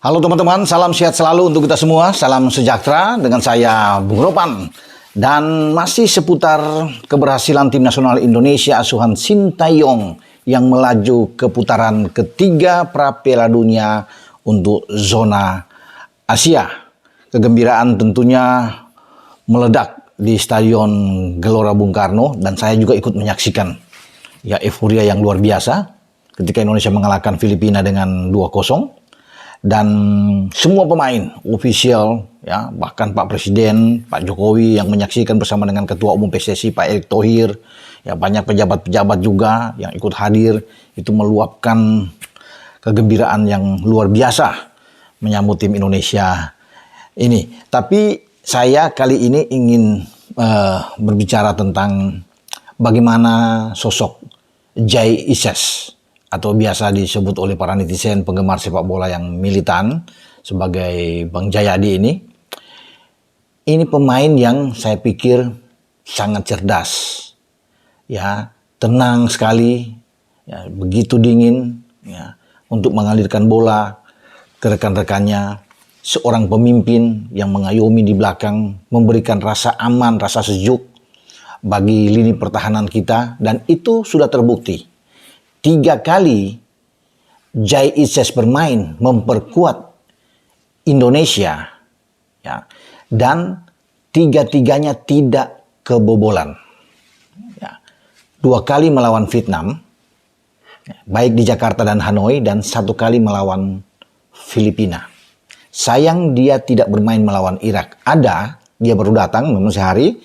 Halo teman-teman, salam sehat selalu untuk kita semua, salam sejahtera dengan saya Bung Ropan. Dan masih seputar keberhasilan tim nasional Indonesia asuhan Sintayong yang melaju ke putaran ketiga pra Piala Dunia untuk zona Asia. Kegembiraan tentunya meledak di Stadion Gelora Bung Karno dan saya juga ikut menyaksikan ya euforia yang luar biasa ketika Indonesia mengalahkan Filipina dengan 2-0. Dan semua pemain official ya, bahkan Pak Presiden, Pak Jokowi yang menyaksikan bersama dengan Ketua Umum PSSI Pak Erick Thohir, ya banyak pejabat-pejabat juga yang ikut hadir, itu meluapkan kegembiraan yang luar biasa menyambut tim Indonesia ini. Tapi saya kali ini ingin berbicara tentang bagaimana sosok Jay Ises, atau biasa disebut oleh para netizen penggemar sepak bola yang militan sebagai Bang Jayadi ini. Ini pemain yang saya pikir sangat cerdas, ya tenang sekali, ya, begitu dingin, ya, untuk mengalirkan bola ke rekan-rekannya. Seorang pemimpin yang mengayomi di belakang, memberikan rasa aman, rasa sejuk bagi lini pertahanan kita, dan itu sudah terbukti. 3 kali Jay Ises bermain memperkuat Indonesia, ya, dan 3-tiganya tidak kebobolan. Ya. 2 kali melawan Vietnam, ya, baik di Jakarta dan Hanoi, dan 1 kali melawan Filipina. Sayang dia tidak bermain melawan Irak. Dia baru datang memang sehari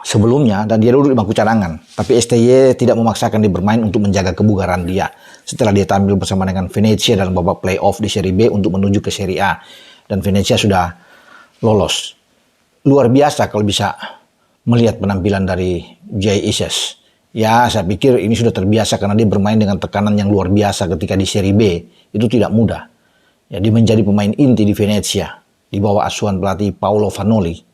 sebelumnya dan dia duduk di bangku cadangan. Tapi STY tidak memaksakan dia bermain untuk menjaga kebugaran dia. Setelah dia tampil bersama dengan Venezia dalam babak playoff di Serie B untuk menuju ke Serie A. Dan Venezia sudah lolos. Luar biasa kalau bisa melihat penampilan dari Jay Ises. Ya, saya pikir ini sudah terbiasa karena dia bermain dengan tekanan yang luar biasa ketika di Serie B. Itu tidak mudah. Ya, dia menjadi pemain inti di Venezia di bawah asuhan pelatih Paolo Vanoli.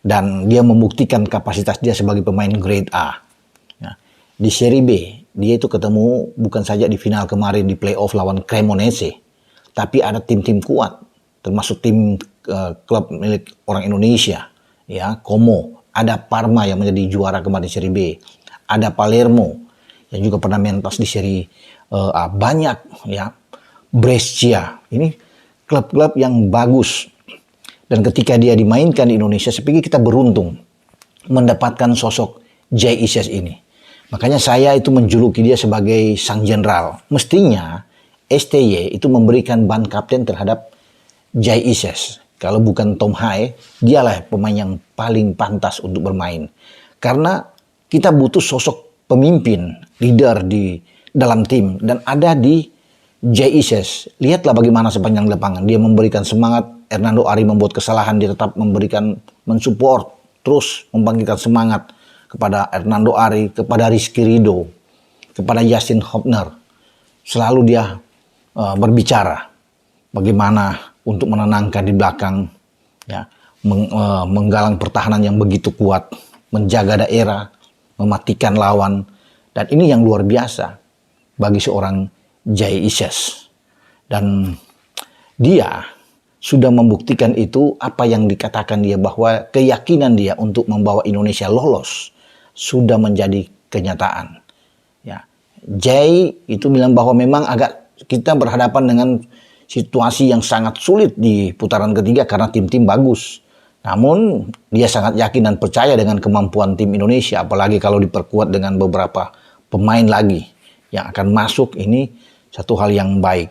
Dan dia membuktikan kapasitas dia sebagai pemain grade A. Ya. Di Serie B, dia itu ketemu bukan saja di final kemarin di playoff lawan Cremonese, tapi ada tim-tim kuat, termasuk tim klub milik orang Indonesia, ya Como. Ada Parma yang menjadi juara kemarin di Serie B. Ada Palermo yang juga pernah mentas di Serie A. Banyak, ya. Brescia. Ini klub-klub yang bagus. Dan ketika dia dimainkan di Indonesia, saya pikir kita beruntung mendapatkan sosok Jay Ises ini. Makanya saya itu menjuluki dia sebagai sang jenderal. Mestinya STY itu memberikan ban kapten terhadap Jay Ises. Kalau bukan Tom Haye, dialah pemain yang paling pantas untuk bermain. Karena kita butuh sosok pemimpin, leader di dalam tim. Dan ada di Jay Ises. Lihatlah bagaimana sepanjang lapangan. Dia memberikan semangat. Hernando Ari membuat kesalahan, dia tetap mensupport, terus membangkitkan semangat kepada Hernando Ari, kepada Rizky Ridho, kepada Justin Hopner. Selalu dia berbicara bagaimana untuk menenangkan di belakang, ya, menggalang pertahanan yang begitu kuat, menjaga daerah, mematikan lawan. Dan ini yang luar biasa bagi seorang Jay Ises. Dan dia sudah membuktikan itu, apa yang dikatakan dia bahwa keyakinan dia untuk membawa Indonesia lolos sudah menjadi kenyataan. Ya. Jay itu bilang bahwa memang agak kita berhadapan dengan situasi yang sangat sulit di putaran ketiga karena tim-tim bagus. Namun dia sangat yakin dan percaya dengan kemampuan tim Indonesia, apalagi kalau diperkuat dengan beberapa pemain lagi yang akan masuk. Ini satu hal yang baik.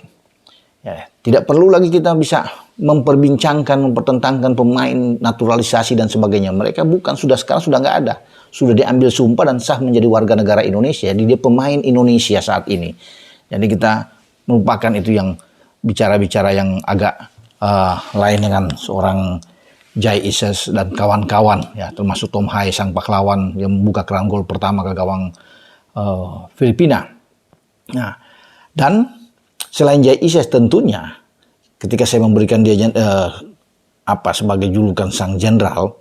Ya, tidak perlu lagi kita bisa memperbincangkan, mempertentangkan pemain naturalisasi dan sebagainya. Mereka sekarang sudah nggak ada. Sudah diambil sumpah dan sah menjadi warga negara Indonesia. Jadi dia pemain Indonesia saat ini. Jadi kita melupakan itu yang bicara-bicara yang agak lain dengan seorang Jay Ises dan kawan-kawan. Ya, termasuk Tom Haye, sang pahlawan yang membuka keran gol pertama ke gawang Filipina. Nah, dan selain Jay Ises tentunya, ketika saya memberikan dia sebagai julukan sang jenderal,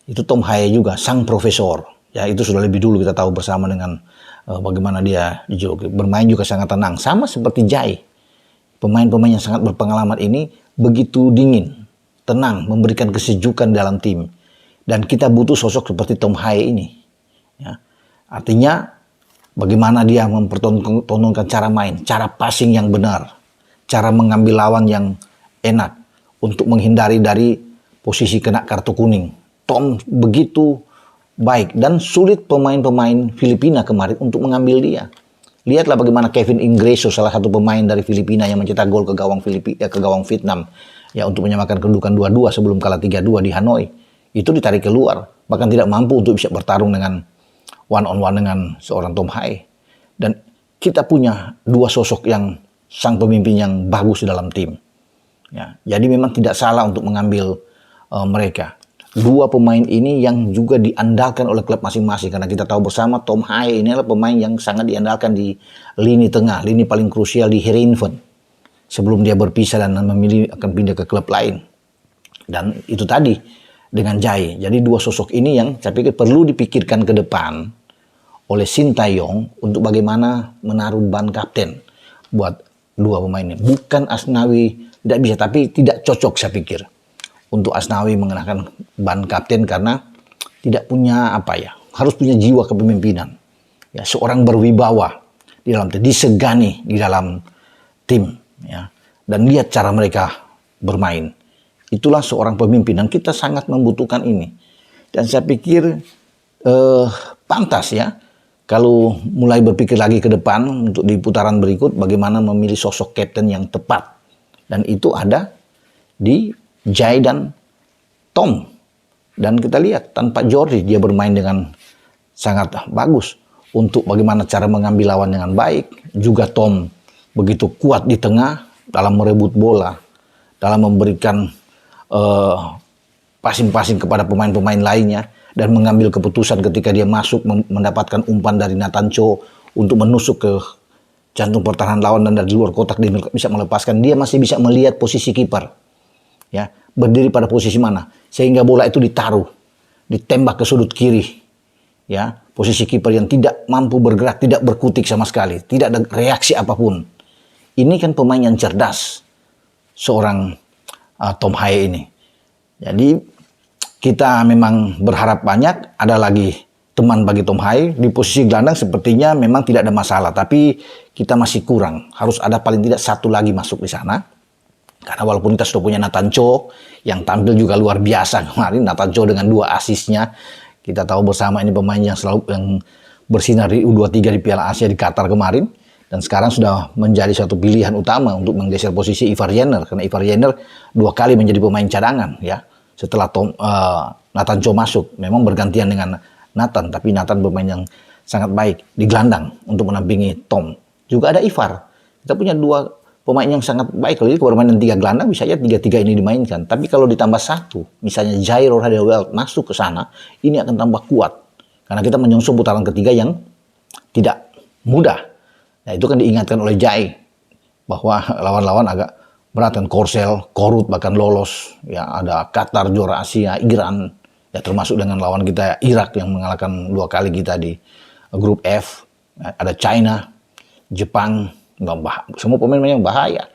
itu Tom Haye juga sang profesor. Ya, itu sudah lebih dulu kita tahu bersama dengan bagaimana dia dijuluki. Bermain juga sangat tenang, sama seperti Jay. pemain-pemain yang sangat berpengalaman ini begitu dingin, tenang, memberikan kesejukan dalam tim. Dan kita butuh sosok seperti Tom Haye ini. Ya. Artinya bagaimana dia mempertontonkan cara main, cara passing yang benar, cara mengambil lawan yang enak untuk menghindari dari posisi kena kartu kuning. Tom begitu baik dan sulit pemain-pemain Filipina kemarin untuk mengambil dia. Lihatlah bagaimana Kevin Ingreso, salah satu pemain dari Filipina yang mencetak gol ke gawang Vietnam ya untuk menyamakan kedudukan 2-2 sebelum kalah 3-2 di Hanoi. Itu ditarik keluar, bahkan tidak mampu untuk bisa bertarung dengan one on one dengan seorang Tom Haye. Dan kita punya dua sosok yang sang pemimpin yang bagus dalam tim. Ya, jadi memang tidak salah untuk mengambil mereka. Dua pemain ini yang juga diandalkan oleh klub masing-masing, karena kita tahu bersama Tom Haye ini adalah pemain yang sangat diandalkan di lini tengah, lini paling krusial di Heerenveen sebelum dia berpisah dan memilih akan pindah ke klub lain. Dan itu tadi dengan Jae. Jadi dua sosok ini yang saya pikir perlu dipikirkan ke depan oleh Sintayong untuk bagaimana menaruh ban kapten buat dua pemain ini. Bukan Asnawi tidak bisa, tapi tidak cocok saya pikir untuk Asnawi mengenakan ban kapten karena tidak punya harus punya jiwa kepemimpinan. Ya, seorang berwibawa di dalam tim, disegani di dalam tim, ya. Dan lihat cara mereka bermain. Itulah seorang pemimpin dan kita sangat membutuhkan ini. Dan saya pikir pantas ya kalau mulai berpikir lagi ke depan untuk di putaran berikut bagaimana memilih sosok kapten yang tepat. Dan itu ada di Jae dan Tom. Dan kita lihat tanpa Jordi dia bermain dengan sangat bagus untuk bagaimana cara mengambil lawan dengan baik. Juga Tom begitu kuat di tengah dalam merebut bola, dalam memberikan passing-passing kepada pemain-pemain lainnya dan mengambil keputusan ketika dia masuk mendapatkan umpan dari Nathan Cho untuk menusuk ke jantung pertahanan lawan dan dari luar kotak dia bisa melepaskan. Dia masih bisa melihat posisi kiper. Ya, berdiri pada posisi mana sehingga bola itu ditaruh, ditembak ke sudut kiri. Ya, posisi kiper yang tidak mampu bergerak, tidak berkutik sama sekali, tidak ada reaksi apapun. Ini kan pemain yang cerdas, seorang Tom Haye ini. Jadi kita memang berharap banyak, ada lagi teman bagi Tom Haye. Di posisi gelandang sepertinya memang tidak ada masalah, tapi kita masih kurang. Harus ada paling tidak satu lagi masuk di sana. Karena walaupun kita sudah punya Nathan Cho yang tampil juga luar biasa kemarin, Nathan Cho dengan 2 asisnya, kita tahu bersama ini pemain yang selalu yang bersinar di U23 di Piala Asia di Qatar kemarin, dan sekarang sudah menjadi suatu pilihan utama untuk menggeser posisi Ivar Jenner, karena Ivar Jenner 2 kali menjadi pemain cadangan ya setelah Nathan Cho masuk. Memang bergantian dengan Nathan, tapi Nathan bermain yang sangat baik di gelandang untuk menampingi Tom. Juga ada Ivar. Kita punya 2 pemain yang sangat baik. Kalau ini bermain 3 gelandang bisa aja 3-3 ini dimainkan. Tapi kalau ditambah 1, misalnya Jairo Hadewell masuk ke sana, ini akan tambah kuat. Karena kita menyongsong putaran ketiga yang tidak mudah. Nah, itu kan diingatkan oleh Jae bahwa lawan-lawan agak berat kan, Korsel, Korut bahkan lolos. Ya, ada Qatar juara Asia, Iran, ya termasuk dengan lawan kita Irak yang mengalahkan 2 kali kita di grup F. Ada China, Jepang, semua pemain yang bahaya.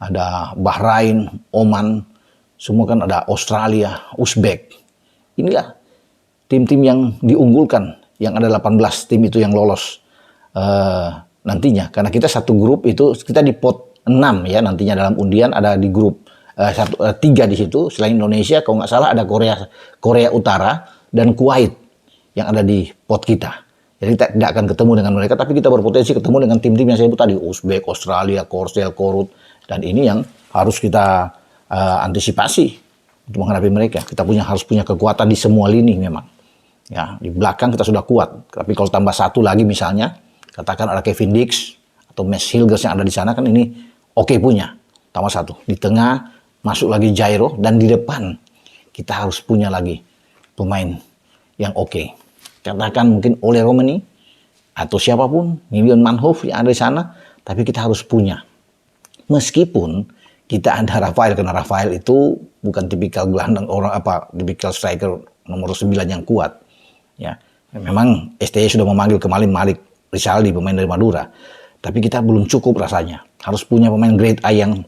Ada Bahrain, Oman, semua kan ada Australia, Uzbek. Inilah tim-tim yang diunggulkan, yang ada 18 tim itu yang lolos nantinya. Karena kita satu grup itu, kita di pot 6 ya nantinya dalam undian, ada di grup 3 di situ. Selain Indonesia, kalau nggak salah ada Korea Utara dan Kuwait yang ada di pot kita. Jadi kita tidak akan ketemu dengan mereka, tapi kita berpotensi ketemu dengan tim-tim yang saya sebut tadi, Uzbek, Australia, Korsel, Korut, dan ini yang harus kita antisipasi untuk menghadapi mereka. Kita harus punya kekuatan di semua lini memang. Ya, di belakang kita sudah kuat, tapi kalau tambah 1 lagi misalnya, katakan ada Kevin Dix atau Max Hilgers yang ada di sana, kan ini oke punya. Tambah 1 di tengah, masuk lagi Jairo, dan di depan kita harus punya lagi pemain yang oke. Katakan mungkin Ole Romani atau siapapun, Milion Manhoef yang ada di sana, tapi kita harus punya. Meskipun kita ada Rafael, karena Rafael itu bukan tipikal gelandang tipikal striker nomor 9 yang kuat. Ya, memang STY sudah memanggil kembali Malik Rizaldi, pemain dari Madura. Tapi kita belum cukup rasanya. Harus punya pemain grade A yang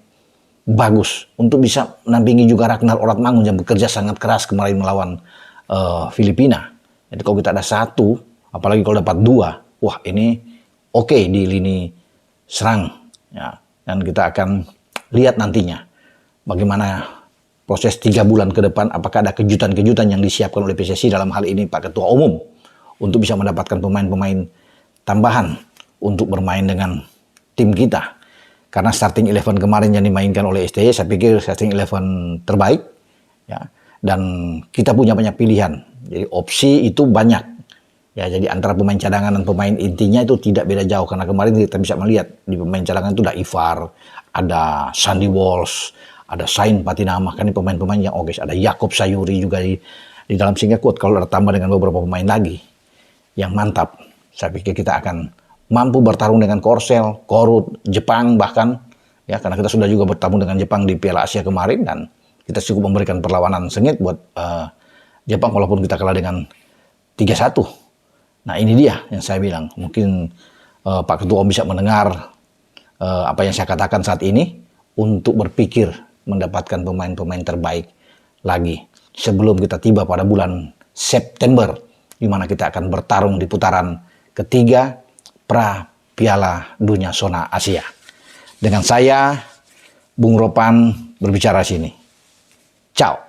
bagus untuk bisa menampingi juga Ragnar Oratmangun yang bekerja sangat keras kemarin melawan Filipina. Jadi kalau kita ada satu, apalagi kalau dapat dua, wah ini oke di lini serang. Ya. Dan kita akan lihat nantinya bagaimana proses 3 bulan ke depan, apakah ada kejutan-kejutan yang disiapkan oleh PSSI dalam hal ini Pak Ketua Umum untuk bisa mendapatkan pemain-pemain tambahan untuk bermain dengan tim kita. Karena starting 11 kemarin yang dimainkan oleh STY, saya pikir starting 11 terbaik. Ya. Dan kita punya banyak pilihan. Jadi opsi itu banyak. Ya, jadi antara pemain cadangan dan pemain intinya itu tidak beda jauh. Karena kemarin kita bisa melihat di pemain cadangan itu ada Ivar, ada Sandy Walsh, ada Sain Patinama. Kan ini pemain-pemain yang oke. Ada Yakob Sayuri juga di dalam sehingga kuat kalau ditambah dengan beberapa pemain lagi yang mantap. Saya pikir kita akan mampu bertarung dengan Korsel, Korut, Jepang bahkan. Ya, karena kita sudah juga bertemu dengan Jepang di Piala Asia kemarin dan kita cukup memberikan perlawanan sengit buat Jepang walaupun kita kalah dengan 3-1. Nah ini dia yang saya bilang. Mungkin Pak Ketua bisa mendengar apa yang saya katakan saat ini untuk berpikir mendapatkan pemain-pemain terbaik lagi sebelum kita tiba pada bulan September di mana kita akan bertarung di putaran ketiga pra Piala Dunia Zona Asia. Dengan saya, Bung Ropan berbicara sini. Ciao.